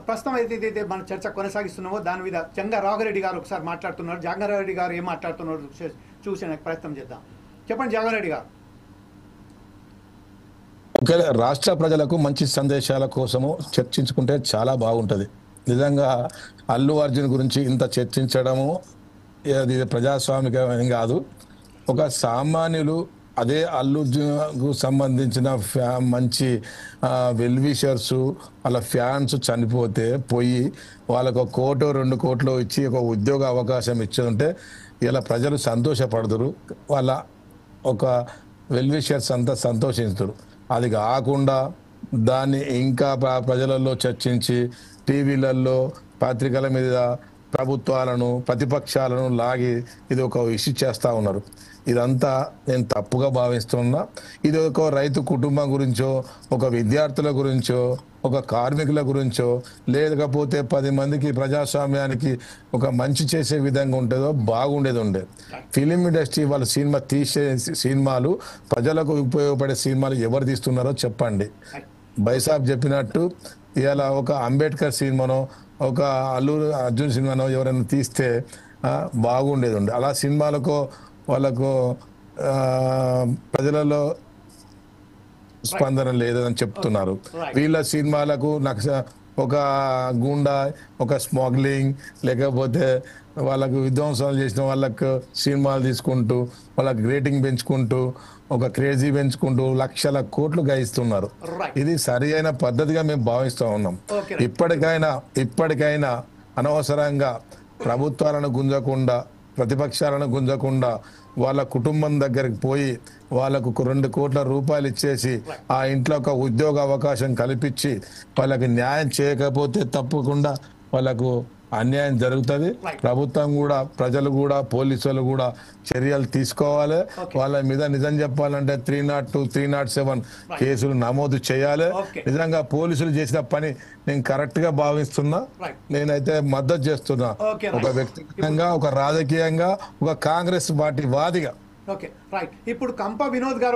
ప్రస్తుతం ఏదైతే మన చర్చ కొనసాగిస్తున్నామో దాని మీద జంగా రాఘరెడ్డి గారు ఒకసారి మాట్లాడుతున్నారు. జంగారెడ్డి గారు ఏం మాట్లాడుతున్నారు చూసే ప్రయత్నం చేద్దాం. చెప్పండి జంగారెడ్డి గారు. రాష్ట్ర ప్రజలకు మంచి సందేశాల కోసము చర్చించుకుంటే చాలా బాగుంటుంది. నిజంగా అల్లు అర్జున్ గురించి ఇంత చర్చించడము అది ప్రజాస్వామికం కాదు. ఒక సామాన్యులు అదే అల్లు అర్జున్కు సంబంధించిన మంచి వెల్విషర్స్ వాళ్ళ ఫ్యాన్స్ చనిపోతే పోయి వాళ్ళకు 1 కోటో 2 కోట్లు ఇచ్చి ఒక ఉద్యోగ అవకాశం ఇచ్చుంటే ఇలా ప్రజలు సంతోషపడతారు. వాళ్ళ ఒక వెల్విషర్స్ అంతా సంతోషిస్తారు. అది కాకుండా దాన్ని ఇంకా ప్రజలలో చర్చించి టీవీలలో పత్రికల మీద ప్రభుత్వాలను ప్రతిపక్షాలను లాగి ఇది ఒక ఇష్యూ చేస్తూ ఉన్నారు. ఇదంతా నేను తప్పుగా భావిస్తున్నా. ఇది ఒక రైతు కుటుంబం గురించో ఒక విద్యార్థుల గురించో ఒక కార్మికుల గురించో లేకపోతే 10 మందికి ప్రజాస్వామ్యానికి ఒక మంచి చేసే విధంగా ఉంటుందో బాగుండేది. ఫిలిం ఇండస్ట్రీ వాళ్ళ సినిమా తీసే సినిమాలు ప్రజలకు ఉపయోగపడే సినిమాలు ఎవరు తీస్తున్నారో చెప్పండి. బైసాబ్ చెప్పినట్టు ఇలా ఒక అంబేద్కర్ సినిమానో ఒక అల్లు అర్జున్ సినిమానో ఎవరైనా తీస్తే బాగుండేది. అలా సినిమాలకు వాళ్ళకు ప్రజలలో స్పందన లేదని చెప్తున్నారు. వీళ్ళ సినిమాలకు ఒక గుండా ఒక స్మగ్లింగ్ లేకపోతే వాళ్ళకు విధ్వంసాలు చేసిన వాళ్ళకు సినిమాలు తీసుకుంటూ వాళ్ళకి రేటింగ్ పెంచుకుంటూ ఒక క్రేజీ పెంచుకుంటూ లక్షల కోట్లు గాయిస్తున్నారు. ఇది సరి అయిన పద్ధతిగా మేము భావిస్తూ ఉన్నాం. ఇప్పటికైనా అనవసరంగా ప్రభుత్వాలను గుంజకుండా ప్రతిపక్షాలను గుంజకుండా వాళ్ళ కుటుంబం దగ్గరికి పోయి వాళ్ళకు 2 కోట్ల రూపాయలు ఇచ్చేసి ఆ ఇంట్లో ఒక ఉద్యోగ అవకాశం కల్పించి వాళ్ళకి న్యాయం చేయకపోతే తప్పకుండా వాళ్ళకు అన్యాయం జరుగుతుంది. ప్రభుత్వం కూడా ప్రజలు కూడా పోలీసులు కూడా చర్యలు తీసుకోవాలి. వాళ్ళ మీద నిజం చెప్పాలంటే 302, 307 కేసులు నమోదు చేయాలి. నిజంగా పోలీసులు చేసిన పని నేను కరెక్ట్ గా భావిస్తున్నా. నేనైతే మద్దతు చేస్తున్నా. ఒక వ్యక్తిగతంగా ఒక రాజకీయంగా ఒక కాంగ్రెస్ పార్టీ వాదిగా. ఇప్పుడు కంప వినోద్ గారు